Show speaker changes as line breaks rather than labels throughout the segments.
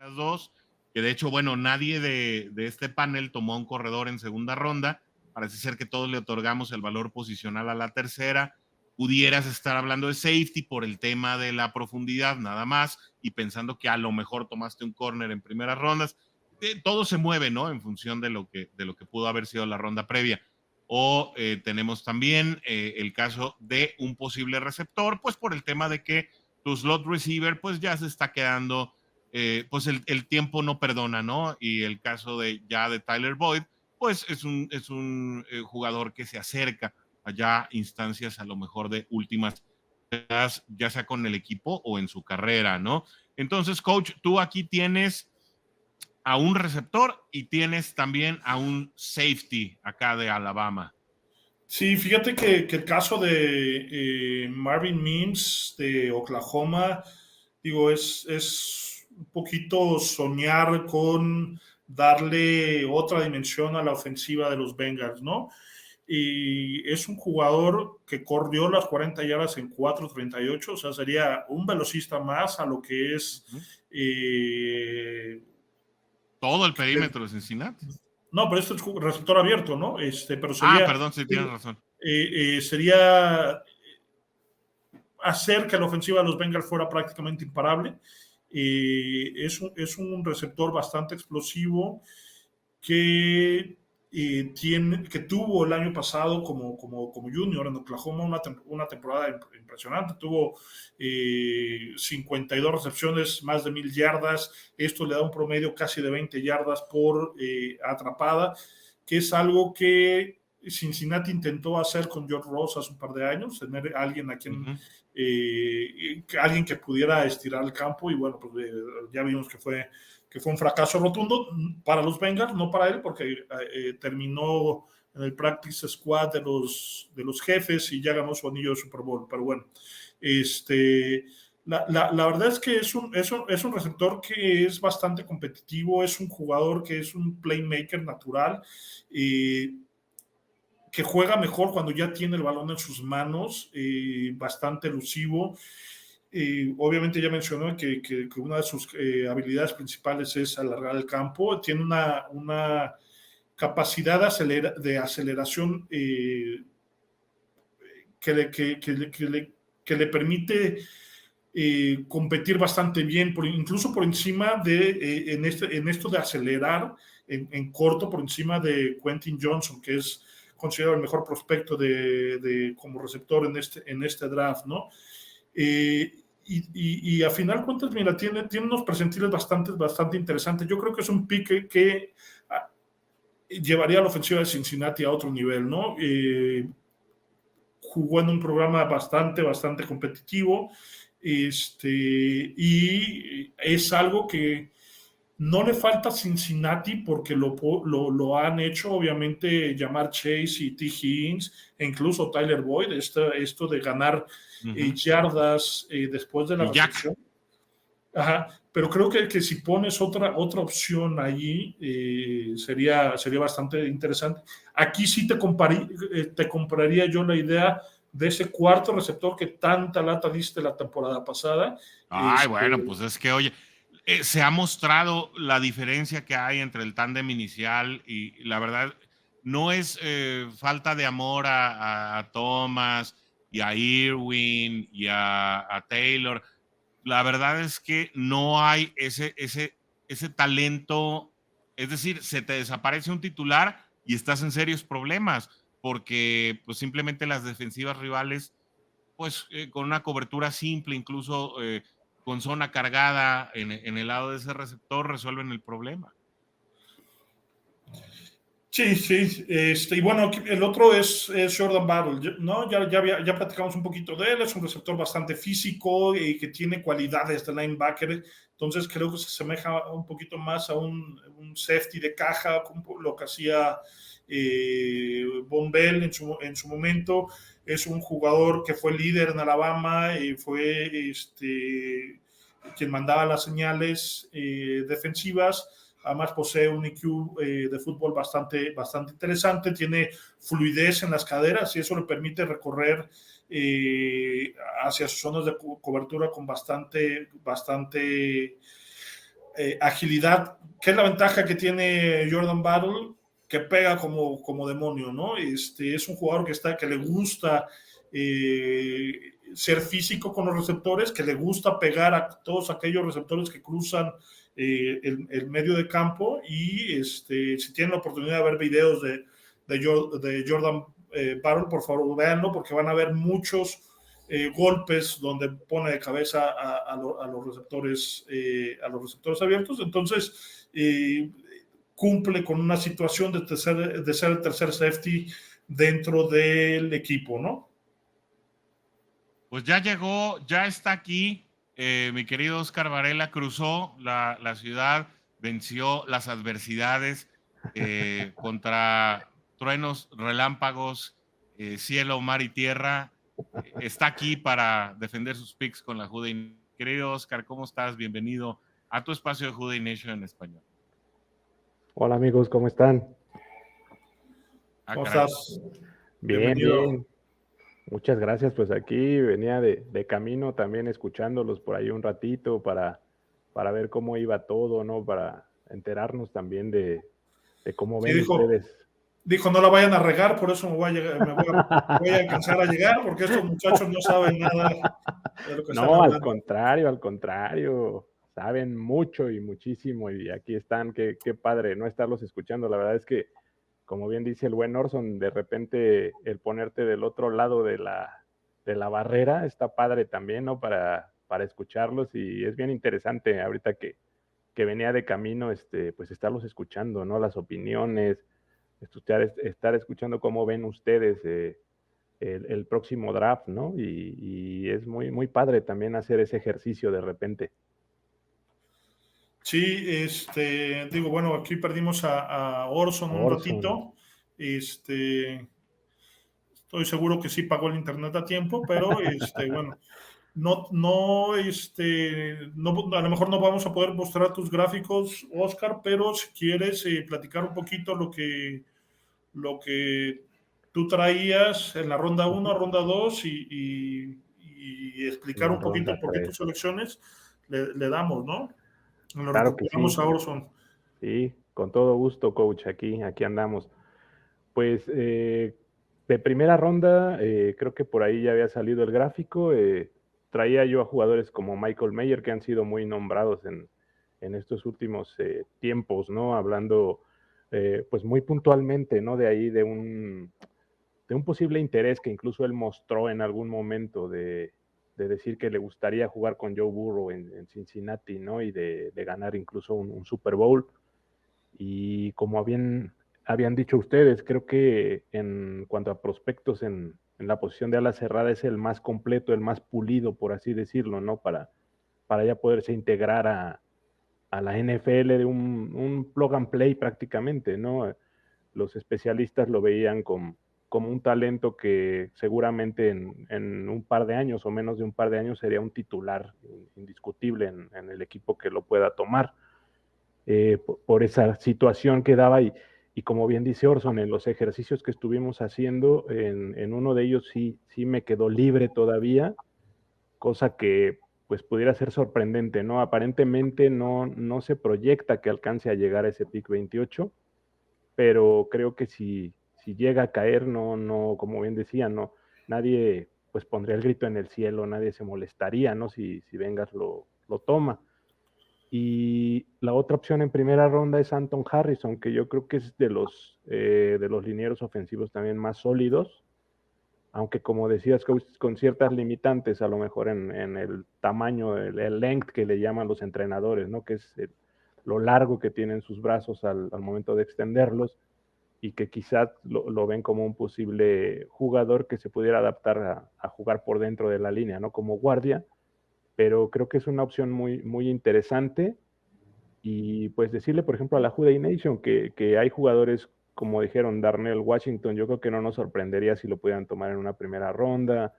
primeras dos, que de hecho, bueno, nadie de este panel tomó a un corredor en segunda ronda. Parece ser que todos le otorgamos el valor posicional a la tercera. Pudieras estar hablando de safety por el tema de la profundidad nada más y pensando que a lo mejor tomaste un corner en primeras rondas. Todo se mueve, ¿no? En función de lo que pudo haber sido la ronda previa. O tenemos también el caso de un posible receptor, pues por el tema de que tu slot receiver pues ya se está quedando, pues el tiempo no perdona, ¿no? Y el caso de ya de Tyler Boyd, pues es un jugador que se acerca allá instancias a lo mejor de últimas, ya sea con el equipo o en su carrera, ¿no? Entonces, coach, tú aquí tienes a un receptor y tienes también a un safety acá de Alabama.
Sí, fíjate que el caso de Marvin Mims de Oklahoma, digo, es un poquito soñar con darle otra dimensión a la ofensiva de los Bengals, ¿no? Y es un jugador que corrió las 40 yardas en 4:38, o sea, sería un velocista más a lo que es...
Todo el perímetro de Cincinnati.
No, pero esto es receptor abierto, ¿no? Pero sería...
Perdón, sí, tienes razón.
Sería hacer que la ofensiva de los Bengals fuera prácticamente imparable. Es un receptor bastante explosivo que, que tuvo el año pasado como junior en Oklahoma una temporada impresionante. Tuvo 52 recepciones, más de 1,000 yardas. Esto le da un promedio casi de 20 yardas por atrapada, que es algo que Cincinnati intentó hacer con George Ross hace un par de años, tener a alguien a quien alguien que pudiera estirar el campo, y bueno, pues ya vimos que fue un fracaso rotundo para los Bengals, no para él, porque terminó en el practice squad de los jefes y ya ganó su anillo de Super Bowl. Pero bueno, la verdad es que es un receptor que es bastante competitivo, es un jugador que es un playmaker natural, que juega mejor cuando ya tiene el balón en sus manos, bastante elusivo. Obviamente ya mencionó que una de sus habilidades principales es alargar el campo. Tiene una capacidad de aceleración que le permite competir bastante bien, incluso por encima de, en esto de acelerar en corto, por encima de Quentin Johnson, que es considerado el mejor prospecto como receptor en este draft, ¿no? Y a final de cuentas, mira, tiene unos percentiles bastante interesantes. Yo creo que es un pick que llevaría a la ofensiva de Cincinnati a otro nivel, ¿no? Jugó en un programa bastante competitivo, y es algo que no le falta a Cincinnati porque lo han hecho, obviamente, Ja'Marr Chase y T. Higgins, e incluso Tyler Boyd, esto de ganar yardas después de la recepción. Ajá, pero creo que si pones otra opción allí, sería bastante interesante. Aquí sí te compraría yo la idea de ese cuarto receptor que tanta lata diste la temporada pasada.
Bueno, pues es que, oye, se ha mostrado la diferencia que hay entre el tándem inicial y la verdad no es falta de amor a Thomas y a Irwin y a Taylor. La verdad es que no hay ese talento, es decir, se te desaparece un titular y estás en serios problemas porque pues simplemente las defensivas rivales pues con una cobertura simple, incluso con zona cargada en el lado de ese receptor, resuelven el problema.
Sí. Y bueno, el otro es Jordan Battle, ¿no? Ya platicamos un poquito de él. Es un receptor bastante físico y que tiene cualidades de linebacker. Entonces creo que se asemeja un poquito más a un safety de caja, como lo que hacía Von Bell en su momento. Es un jugador que fue líder en Alabama y fue quien mandaba las señales defensivas. Además posee un IQ de fútbol bastante interesante, tiene fluidez en las caderas y eso le permite recorrer hacia sus zonas de cobertura con bastante agilidad, que es la ventaja que tiene Jordan Battle, que pega como demonio, ¿no? Es un jugador que le gusta ser físico con los receptores, que le gusta pegar a todos aquellos receptores que cruzan el medio de campo, y si tienen la oportunidad de ver videos de Jordan Battle, por favor véanlo, porque van a ver muchos golpes donde pone de cabeza a los receptores abiertos. Entonces cumple con una situación de ser el tercer safety dentro del equipo, ¿no?
Pues ya llegó, ya está aquí. Mi querido Oscar Varela cruzó la ciudad, venció las adversidades contra truenos, relámpagos, cielo, mar y tierra. Está aquí para defender sus picks con la Juday. Querido Oscar, ¿cómo estás? Bienvenido a tu espacio de Juday Nation en español.
Hola amigos, ¿cómo están?
¿Cómo estás?
Bien, bien. Muchas gracias. Pues aquí venía de camino también escuchándolos por ahí un ratito para ver cómo iba todo, ¿no? Para enterarnos también de cómo ven ustedes.
Dijo, no la vayan a regar, por eso voy a alcanzar a llegar, porque estos muchachos no saben nada de lo que están hablando.
Al contrario, saben mucho y muchísimo, y aquí están, qué padre no estarlos escuchando. La verdad es que, como bien dice el buen Orson, de repente el ponerte del otro lado de la barrera está padre también, ¿no? Para escucharlos, y es bien interesante ahorita que venía de camino, pues estarlos escuchando, ¿no? Las opiniones, estar escuchando cómo ven ustedes el próximo draft, ¿no? Y es muy, muy padre también hacer ese ejercicio de repente.
Sí, digo, bueno, aquí perdimos a Orson un ratito. Estoy seguro que sí pagó el internet a tiempo, pero bueno, no, a lo mejor no vamos a poder mostrar tus gráficos, Oscar, pero si quieres platicar un poquito lo que tú traías en la ronda 1, ronda 2 y explicar un poquito por qué tus selecciones le damos, ¿no? Lo
claro que sí.
a Orson.
Sí, con todo gusto, coach, aquí andamos. Pues de primera ronda, creo que por ahí ya había salido el gráfico. Traía yo a jugadores como Michael Mayer, que han sido muy nombrados en estos últimos tiempos, ¿no? Hablando pues muy puntualmente, ¿no? De ahí de un posible interés que incluso él mostró en algún momento de decir que le gustaría jugar con Joe Burrow en Cincinnati, ¿no? Y de ganar incluso un Super Bowl. Y como habían dicho ustedes, creo que en cuanto a prospectos en la posición de ala cerrada es el más completo, el más pulido, por así decirlo, ¿no? Para ya poderse integrar a la NFL de un plug and play prácticamente, ¿no? Los especialistas lo veían como un talento que seguramente en un par de años o menos de un par de años sería un titular indiscutible en el equipo que lo pueda tomar. Por esa situación que daba, y como bien dice Orson, en los ejercicios que estuvimos haciendo, en uno de ellos sí me quedó libre todavía, cosa que pues pudiera ser sorprendente, ¿no? Aparentemente no se proyecta que alcance a llegar a ese pick 28, pero creo que si llega a caer, no, como bien decía, no, nadie pues pondría el grito en el cielo, nadie se molestaría, ¿no? Si Bengals lo toma. Y la otra opción en primera ronda es Anton Harrison, que yo creo que es de los linieros ofensivos también más sólidos, aunque como decías, con ciertas limitantes, a lo mejor en el tamaño, el length que le llaman los entrenadores, ¿no? Que es lo largo que tienen sus brazos al momento de extenderlos, y que quizás lo ven como un posible jugador que se pudiera adaptar a jugar por dentro de la línea, ¿no? Como guardia, pero creo que es una opción muy, muy interesante. Y pues decirle, por ejemplo, a la Juday Nation que hay jugadores, como dijeron, Darnell Washington, yo creo que no nos sorprendería si lo pudieran tomar en una primera ronda.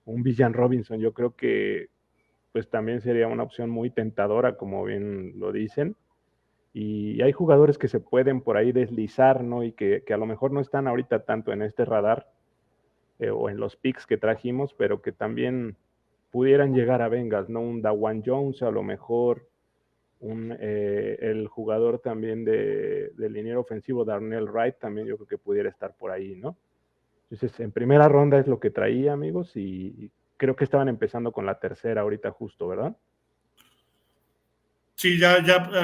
Un Bijan Robinson, yo creo que pues también sería una opción muy tentadora, como bien lo dicen. Y hay jugadores que se pueden por ahí deslizar, ¿no? Y que a lo mejor no están ahorita tanto en este radar o en los picks que trajimos, pero que también pudieran llegar a Bengals, ¿no? Un Dawan Jones, a lo mejor El jugador también del liniero ofensivo, Darnell Wright, también yo creo que pudiera estar por ahí, ¿no? Entonces, en primera ronda es lo que traía, amigos, y creo que estaban empezando con la tercera ahorita justo, ¿verdad?
Sí, ya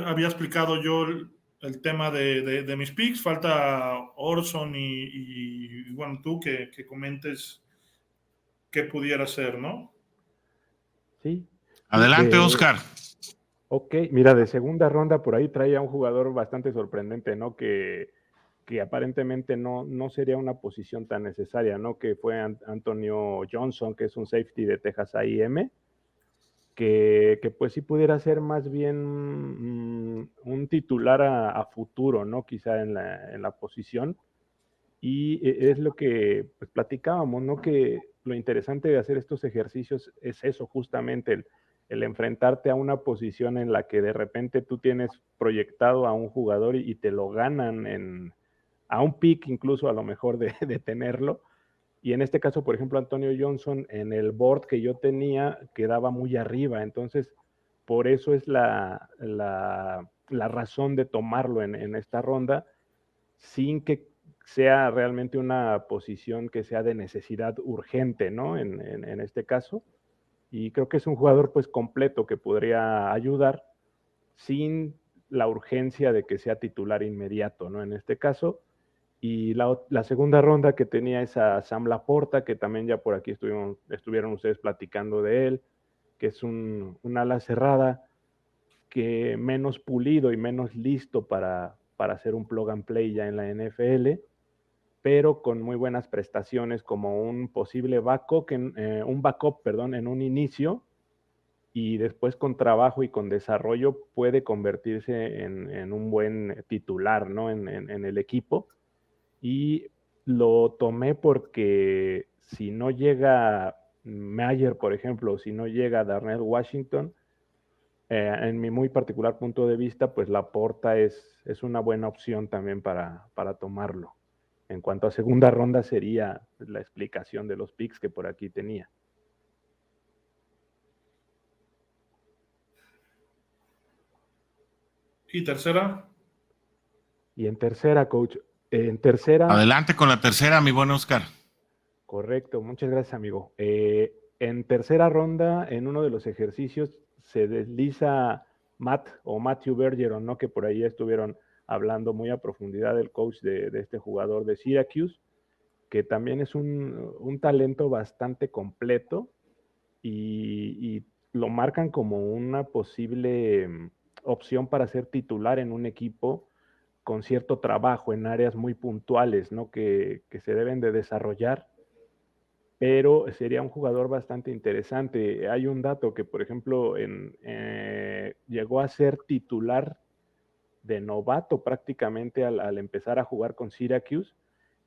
había explicado yo el tema de mis picks. Falta Orson y bueno, tú que comentes qué pudiera ser, ¿no?
Sí.
Adelante, Oscar.
Ok, mira, de segunda ronda por ahí traía un jugador bastante sorprendente, ¿no? Que aparentemente no sería una posición tan necesaria, ¿no? Que fue Antonio Johnson, que es un safety de Texas A&M, que pues sí pudiera ser más bien un titular a futuro, ¿no? Quizá en la posición. Y es lo que pues, platicábamos, ¿no? Que lo interesante de hacer estos ejercicios es eso, justamente el enfrentarte a una posición en la que de repente tú tienes proyectado a un jugador y te lo ganan a un pick incluso a lo mejor de tenerlo. Y en este caso, por ejemplo, Antonio Johnson en el board que yo tenía quedaba muy arriba. Entonces, por eso es la razón de tomarlo en esta ronda, sin que sea realmente una posición que sea de necesidad urgente, ¿no? En este caso. Y creo que es un jugador pues completo que podría ayudar sin la urgencia de que sea titular inmediato, ¿no? En este caso. Y la segunda ronda que tenía es a Sam Laporta, que también ya por aquí estuvieron ustedes platicando de él, que es un ala cerrada, que menos pulido y menos listo para hacer un plug and play ya en la NFL, pero con muy buenas prestaciones como un posible backup, en un inicio, y después con trabajo y con desarrollo puede convertirse en un buen titular, ¿no? En el equipo. Y lo tomé porque si no llega Mayer, por ejemplo, si no llega Darnell Washington, en mi muy particular punto de vista, pues Laporta es una buena opción también para tomarlo. En cuanto a segunda ronda sería la explicación de los picks que por aquí tenía.
¿Y tercera?
Y en tercera, coach, en tercera...
Adelante con la tercera, mi buen Oscar.
Correcto, muchas gracias, amigo. En tercera ronda, en uno de los ejercicios, se desliza Matthew Bergeron, ¿no? Que por ahí estuvieron hablando muy a profundidad del coach de este jugador de Syracuse, que también es un talento bastante completo y lo marcan como una posible opción para ser titular en un equipo con cierto trabajo en áreas muy puntuales, ¿no? Que se deben de desarrollar, pero sería un jugador bastante interesante. Hay un dato que, por ejemplo, llegó a ser titular de novato prácticamente al empezar a jugar con Syracuse,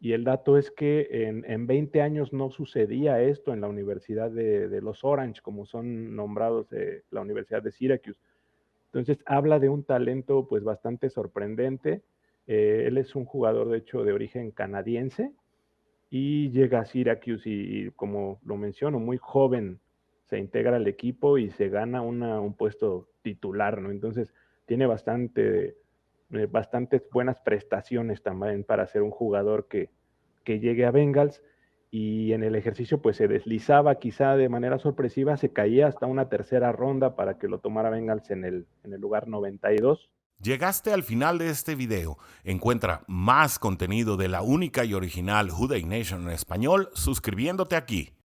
y el dato es que en 20 años no sucedía esto en la Universidad de los Orange, como son nombrados la Universidad de Syracuse. Entonces habla de un talento pues bastante sorprendente. Él es un jugador de hecho de origen canadiense y llega a Syracuse y como lo menciono, muy joven se integra al equipo y se gana un puesto titular, ¿no? Entonces tiene bastantes buenas prestaciones también para ser un jugador que llegue a Bengals, y en el ejercicio pues se deslizaba quizá de manera sorpresiva, se caía hasta una tercera ronda para que lo tomara Bengals en el lugar 92.
Llegaste al final de este video. Encuentra más contenido de la única y original Who Dey Nation en español suscribiéndote aquí.